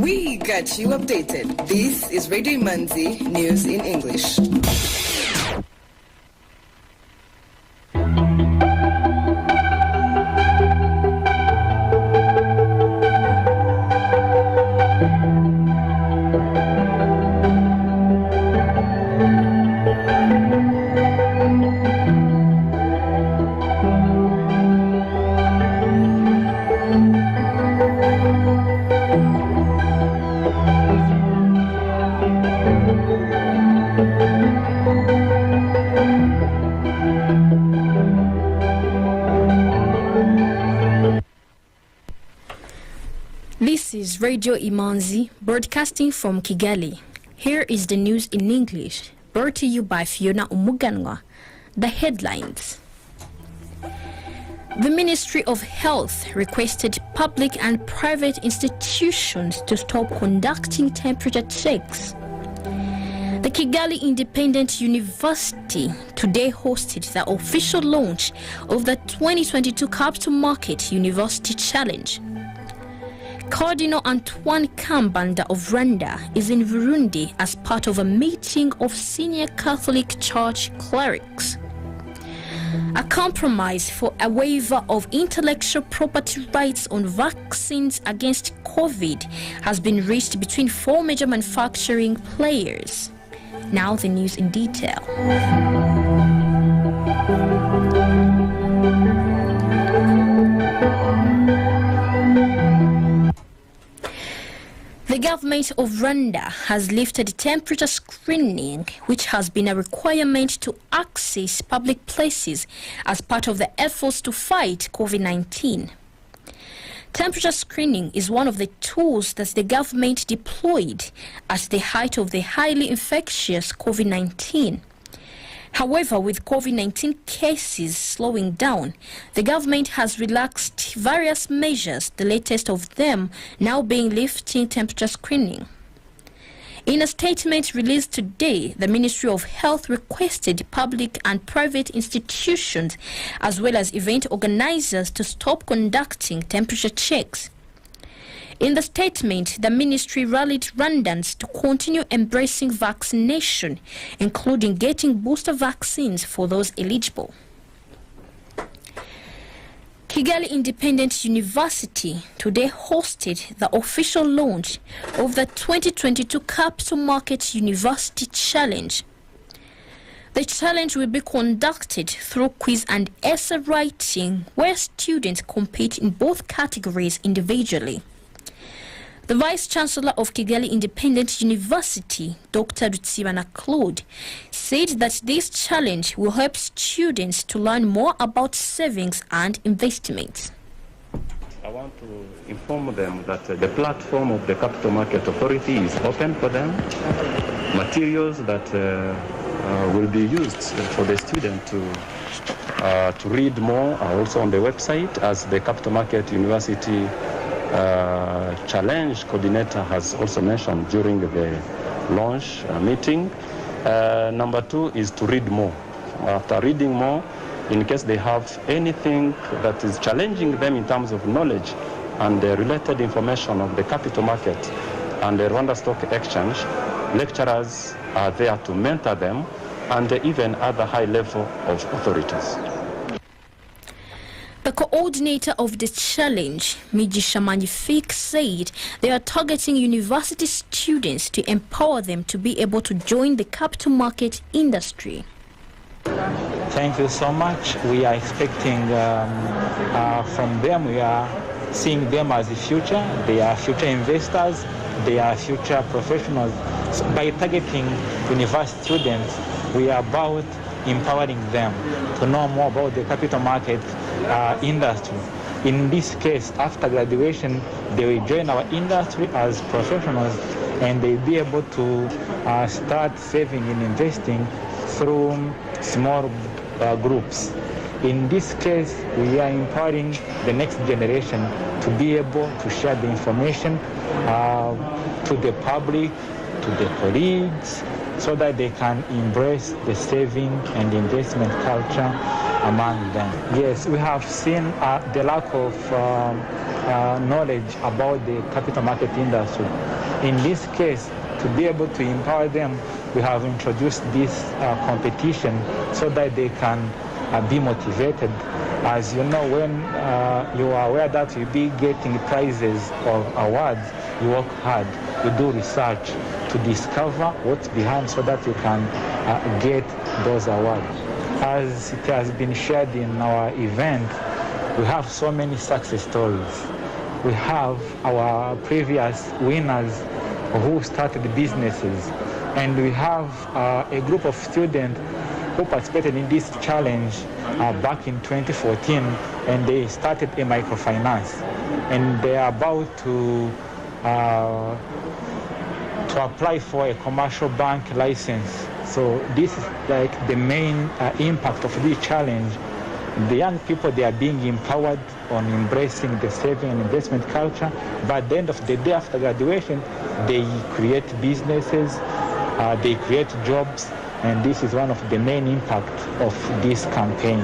We got you updated. This is Radio Imanzi News in English. This is Radio Imanzi, broadcasting from Kigali. Here is the news in English, brought to you by Fiona Umuganwa. The headlines. The Ministry of Health requested public and private institutions to stop conducting temperature checks. The Kigali Independent University today hosted the official launch of the 2022 Capital Market University Challenge. Cardinal Antoine Kambanda of Rwanda is in Burundi as part of a meeting of senior Catholic Church clerics. A compromise for a waiver of intellectual property rights on vaccines against COVID has been reached between four major manufacturing players. Now the news in detail. The government of Rwanda has lifted temperature screening, which has been a requirement to access public places as part of the efforts to fight COVID-19. Temperature screening is one of the tools that the government deployed at the height of the highly infectious COVID-19. However, with COVID-19 cases slowing down, the government has relaxed various measures, the latest of them now being lifting temperature screening. In a statement released today, the Ministry of Health requested public and private institutions as well as event organizers to stop conducting temperature checks. In the statement, the ministry rallied Rwandans to continue embracing vaccination, including getting booster vaccines for those eligible. Kigali Independent University today hosted the official launch of the 2022 Capital Market University Challenge. The challenge will be conducted through quiz and essay writing, where students compete in both categories individually. The Vice-Chancellor of Kigali Independent University, Dr. Rutsibana Claude, said that this challenge will help students to learn more about savings and investments. I want to inform them that the platform of the Capital Market Authority is open for them. Materials that will be used for the student to read more are also on the website, as the Capital Market University challenge coordinator has also mentioned during the launch meeting. Number two is to read more. After reading more, in case they have anything that is challenging them in terms of knowledge and the related information of the capital market and the Rwanda Stock Exchange, lecturers are there to mentor them and even other high level of authorities. The coordinator of the challenge, Migisha Magnifique, said they are targeting university students to empower them to be able to join the capital market industry. Thank you so much. We are expecting from them, we are seeing them as the future. They are future investors, they are future professionals. So by targeting university students, we are about empowering them to know more about the capital market industry. In this case, after graduation, they will join our industry as professionals and they'll be able to start saving and investing through small groups. In this case, we are empowering the next generation to be able to share the information to the public, to the colleagues, so that they can embrace the saving and investment culture among them. Yes, we have seen the lack of knowledge about the capital market industry. In this case, to be able to empower them, we have introduced this competition so that they can be motivated. As you know, when you are aware that you'll be getting prizes or awards, you work hard, you do research to discover what's behind so that you can get those awards. As it has been shared in our event, we have so many success stories. We have our previous winners who started businesses, and we have a group of students who participated in this challenge back in 2014, and they started a microfinance, and they are about to apply for a commercial bank license. So this is like the main impact of this challenge. The young people, they are being empowered on embracing the saving and investment culture, but at the end of the day after graduation, they create businesses, they create jobs, and this is one of the main impacts of this campaign.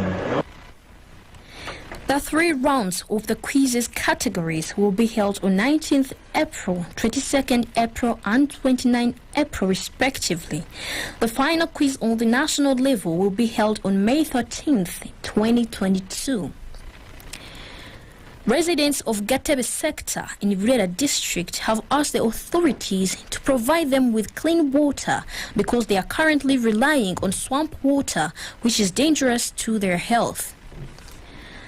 The 3 rounds of the quizzes categories will be held on 19th April, 22nd April and 29th April respectively. The final quiz on the national level will be held on May 13th, 2022. Residents of Gatebe sector in Rwanda district have asked the authorities to provide them with clean water because they are currently relying on swamp water, which is dangerous to their health.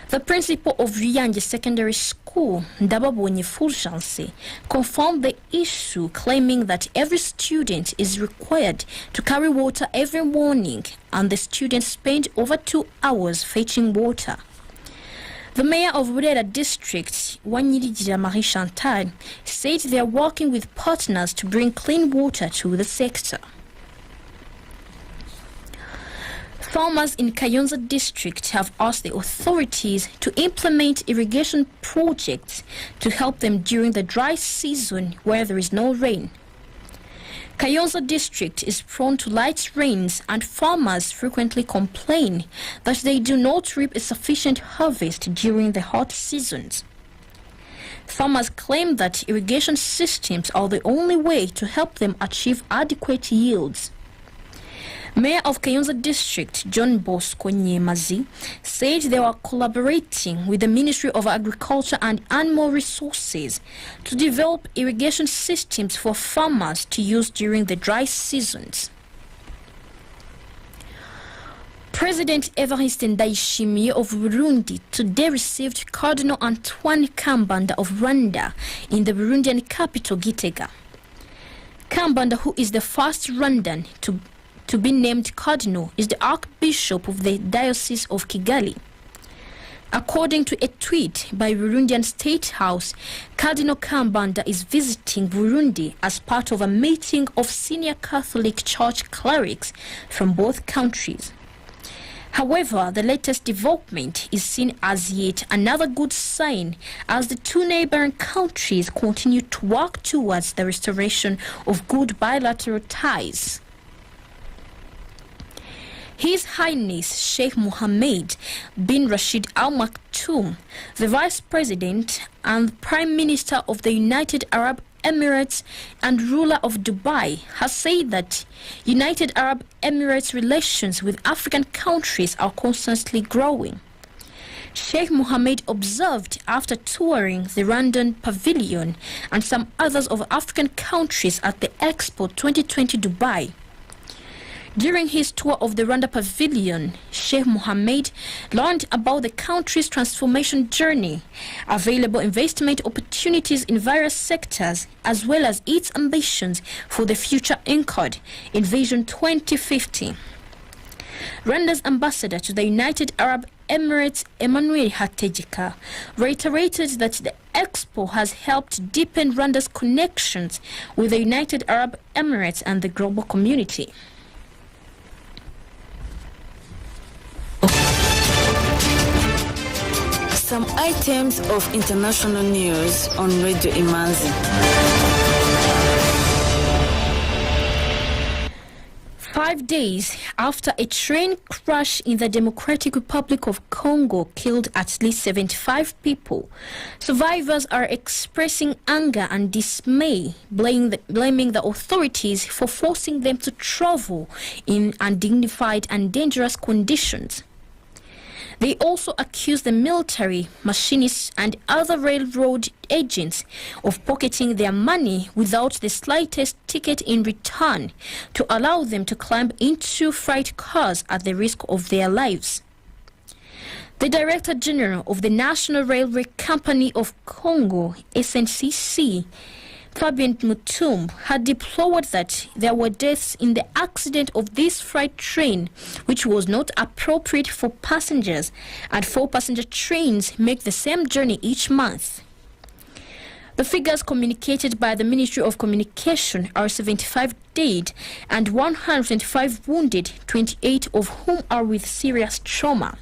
The principal of Rwanda Secondary School, Ndababonye Fulgence, confirmed the issue, claiming that every student is required to carry water every morning, and the students spend over 2 hours fetching water. The mayor of Rwanda district, Wanyirigira Marie Chantal, said they are working with partners to bring clean water to the sector. Farmers in Kayonza district have asked the authorities to implement irrigation projects to help them during the dry season where there is no rain. Kayonza district is prone to light rains, and farmers frequently complain that they do not reap a sufficient harvest during the hot seasons. Farmers claim that irrigation systems are the only way to help them achieve adequate yields. Mayor of Kayonza district, John Bosco Nyemazi, said they were collaborating with the Ministry of Agriculture and Animal Resources to develop irrigation systems for farmers to use during the dry seasons. President Evariste Ndayishimiye of Burundi today received Cardinal Antoine Kambanda of Rwanda in the Burundian capital Gitega. Kambanda, who is the first Rwandan to be named Cardinal, is the Archbishop of the Diocese of Kigali. According to a tweet by Burundian State House, Cardinal Kambanda is visiting Burundi as part of a meeting of senior Catholic Church clerics from both countries. However, the latest development is seen as yet another good sign as the two neighboring countries continue to work towards the restoration of good bilateral ties. His Highness Sheikh Mohammed bin Rashid Al Maktoum, the Vice President and Prime Minister of the United Arab Emirates and ruler of Dubai, has said that United Arab Emirates relations with African countries are constantly growing. Sheikh Mohammed observed after touring the Rwandan Pavilion and some others of African countries at the Expo 2020 Dubai. During his tour of the Rwanda Pavilion, Sheikh Mohammed learned about the country's transformation journey, available investment opportunities in various sectors, as well as its ambitions for the future anchored in Vision 2050. Rwanda's ambassador to the United Arab Emirates, Emmanuel Hategeka, reiterated that the Expo has helped deepen Rwanda's connections with the United Arab Emirates and the global community. Some items of international news on Radio Imanzi. 5 days after a train crash in the Democratic Republic of Congo killed at least 75 people, survivors are expressing anger and dismay, blaming the authorities for forcing them to travel in undignified and dangerous conditions. They also accuse the military, machinists, and other railroad agents of pocketing their money without the slightest ticket in return to allow them to climb into freight cars at the risk of their lives. The Director General of the National Railway Company of Congo, SNCC, Fabien Mutumbu, had deplored that there were deaths in the accident of this freight train, which was not appropriate for passengers, and 4 passenger trains make the same journey each month. The figures communicated by the Ministry of Communication are 75 dead and 125 wounded, 28 of whom are with serious trauma.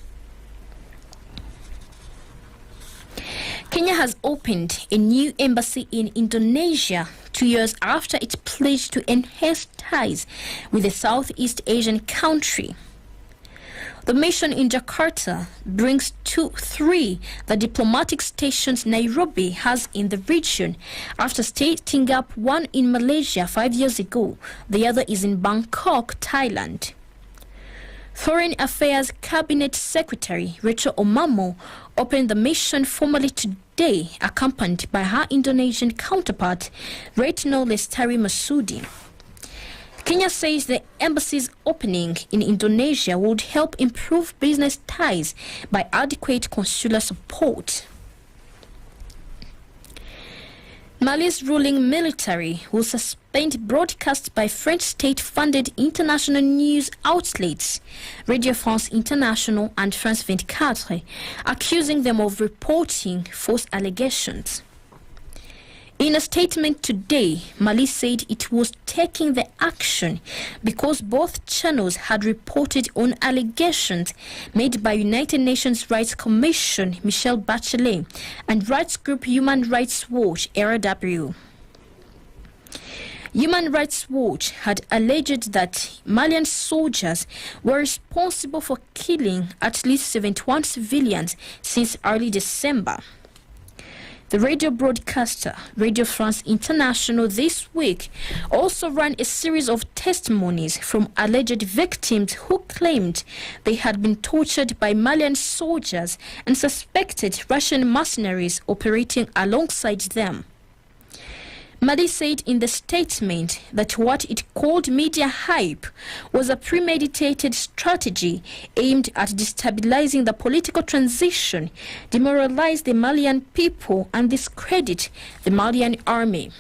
Kenya has opened a new embassy in Indonesia 2 years after it pledged to enhance ties with the Southeast Asian country. The mission in Jakarta brings 3 the diplomatic stations Nairobi has in the region after setting up one in Malaysia 5 years ago. The other is in Bangkok, Thailand. Foreign Affairs Cabinet Secretary Rachel Omamo opened the mission formally today, accompanied by her Indonesian counterpart, Retno Lestari Masudi. Kenya says the embassy's opening in Indonesia would help improve business ties by adequate consular support. Mali's ruling military will suspend broadcasts by French state-funded international news outlets, Radio France International and France 24, accusing them of reporting false allegations. In a statement today, Mali said it was taking the action because both channels had reported on allegations made by United Nations Rights Commission Michelle Bachelet and rights group Human Rights Watch RW. Human Rights Watch had alleged that Malian soldiers were responsible for killing at least 71 civilians since early December. The radio broadcaster, Radio France International, this week also ran a series of testimonies from alleged victims who claimed they had been tortured by Malian soldiers and suspected Russian mercenaries operating alongside them. Mali said in the statement that what it called media hype was a premeditated strategy aimed at destabilizing the political transition, demoralize the Malian people, and discredit the Malian army.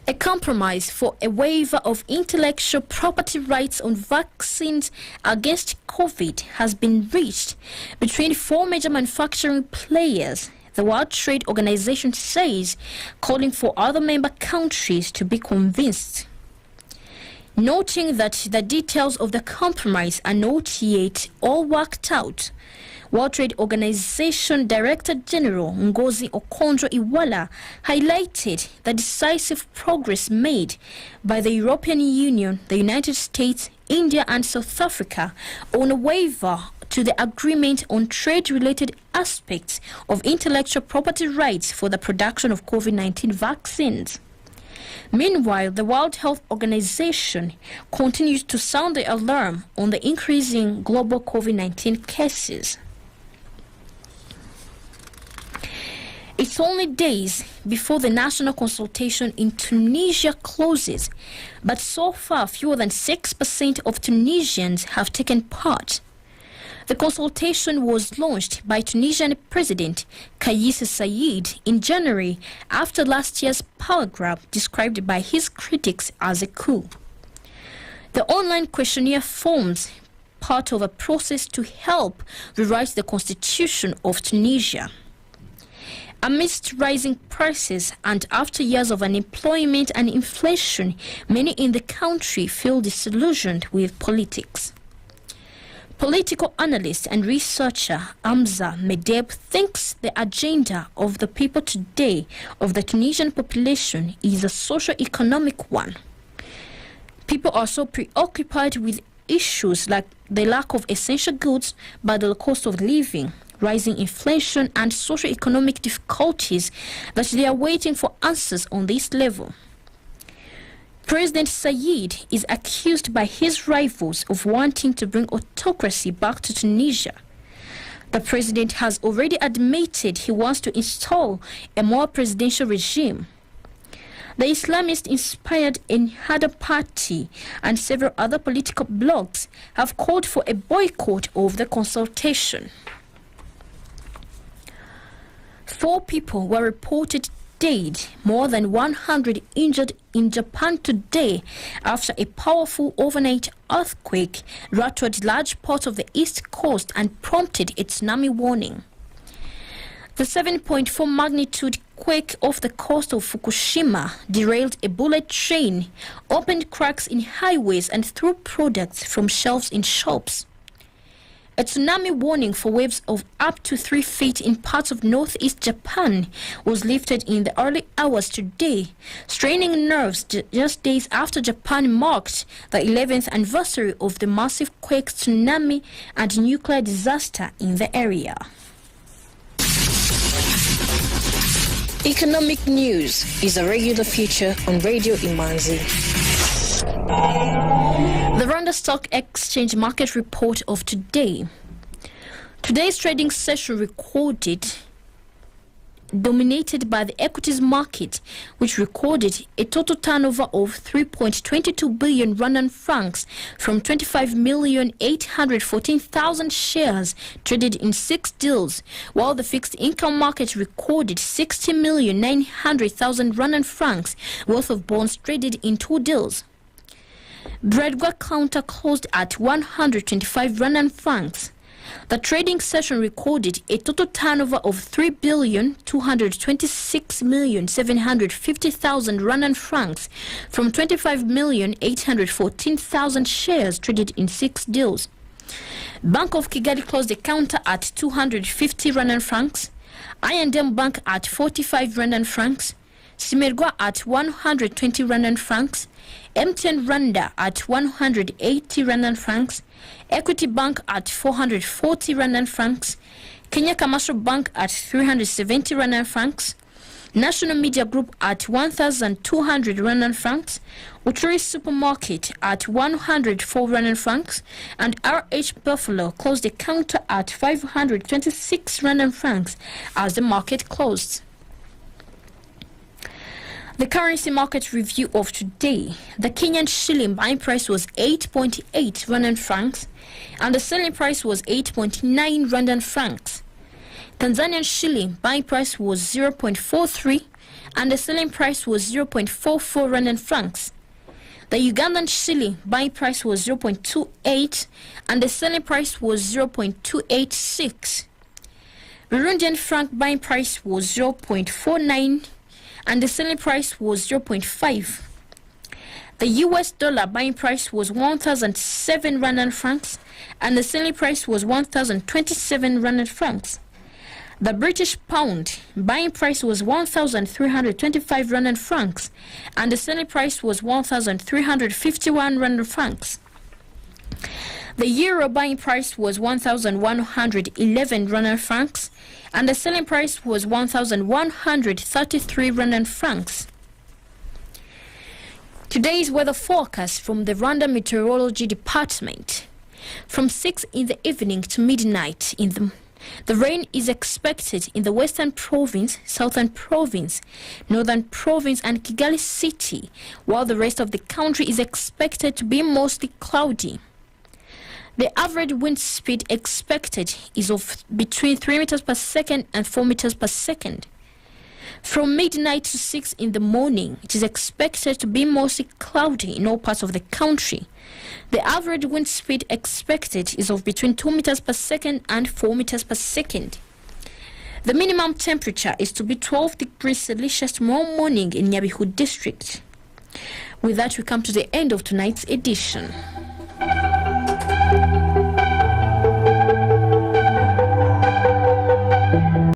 A compromise for a waiver of intellectual property rights on vaccines against COVID has been reached between 4 major manufacturing players, the World Trade Organization says, calling for other member countries to be convinced. Noting that the details of the compromise are not yet all worked out, World Trade Organization Director General Ngozi Okonjo-Iweala highlighted the decisive progress made by the European Union, the United States, India and South Africa on a waiver to the agreement on trade-related aspects of intellectual property rights for the production of COVID-19 vaccines. Meanwhile, the World Health Organization continues to sound the alarm on the increasing global COVID-19 cases. It's only days before the national consultation in Tunisia closes, but so far fewer than 6% of Tunisians have taken part. The consultation was launched by Tunisian President Kais Saied in January after last year's power grab described by his critics as a coup. The online questionnaire forms part of a process to help rewrite the constitution of Tunisia. Amidst rising prices and after years of unemployment and inflation, many in the country feel disillusioned with politics. Political analyst and researcher Amza Medeb thinks the agenda of the people today of the Tunisian population is a socio-economic one. People are so preoccupied with issues like the lack of essential goods, but the cost of living, rising inflation and socio-economic difficulties that they are waiting for answers on this level. President Said is accused by his rivals of wanting to bring autocracy back to Tunisia. The president has already admitted he wants to install a more presidential regime. The Islamist-inspired Ennahda Party and several other political blocs have called for a boycott of the consultation. 4 people were reported dead, more than 100 injured in Japan today after a powerful overnight earthquake rattled large parts of the east coast and prompted a tsunami warning. The 7.4 magnitude quake off the coast of Fukushima derailed a bullet train, opened cracks in highways and threw products from shelves in shops. A tsunami warning for waves of up to 3 feet in parts of northeast Japan was lifted in the early hours today, straining nerves just days after Japan marked the 11th anniversary of the massive quake, tsunami, and nuclear disaster in the area. Economic news is a regular feature on Radio Imanzi. The Rwanda Stock Exchange market report of today. Today's trading session dominated by the equities market, which recorded a total turnover of 3.22 billion Rwandan francs from 25,814,000 shares traded in 6 deals, while the fixed income market recorded 60,900,000 Rwandan francs worth of bonds traded in 2 deals. Bredwa counter closed at 125 Rwandan francs. The trading session recorded a total turnover of 3,226,750,000 Rwandan francs from 25,814,000 shares traded in 6 deals. Bank of Kigali closed the counter at 250 Rwandan francs, I&M Bank at 45 Rwandan francs, Simerwa at 120 Rwandan francs, MTN Rwanda at 180 Rwandan francs, Equity Bank at 440 Rwandan francs, Kenya Commercial Bank at 370 Rwandan francs, National Media Group at 1,200 Rwandan francs, Uturi Supermarket at 104 Rwandan francs, and RH Buffalo closed the counter at 526 Rwandan francs as the market closed. The currency market review of today. The Kenyan shilling buying price was 8.8 Rwandan francs and the selling price was 8.9 Rwandan francs. Tanzanian shilling buying price was 0.43 and the selling price was 0.44 Rwandan francs. The Ugandan shilling buying price was 0.28 and the selling price was 0.286. Burundian franc buying price was 0.49 and the selling price was 0.5. The US dollar buying price was 1,007 Rwandan francs and the selling price was 1,027 Rwandan francs. The British pound buying price was 1,325 Rwandan francs and the selling price was 1,351 Rwandan francs. The euro buying price was 1,111 Rwandan francs and the selling price was 1,133 Rwandan francs. Today's weather forecast from the Rwanda Meteorology Department. From 6 in the evening to midnight the rain is expected in the Western Province, Southern Province, Northern Province and Kigali City, while the rest of the country is expected to be mostly cloudy. The average wind speed expected is of between 3 meters per second and 4 meters per second. From midnight to 6 in the morning, it is expected to be mostly cloudy in all parts of the country. The average wind speed expected is of between 2 meters per second and 4 meters per second. The minimum temperature is to be 12 degrees Celsius tomorrow morning in Nyabihu district. With that, we come to the end of tonight's edition.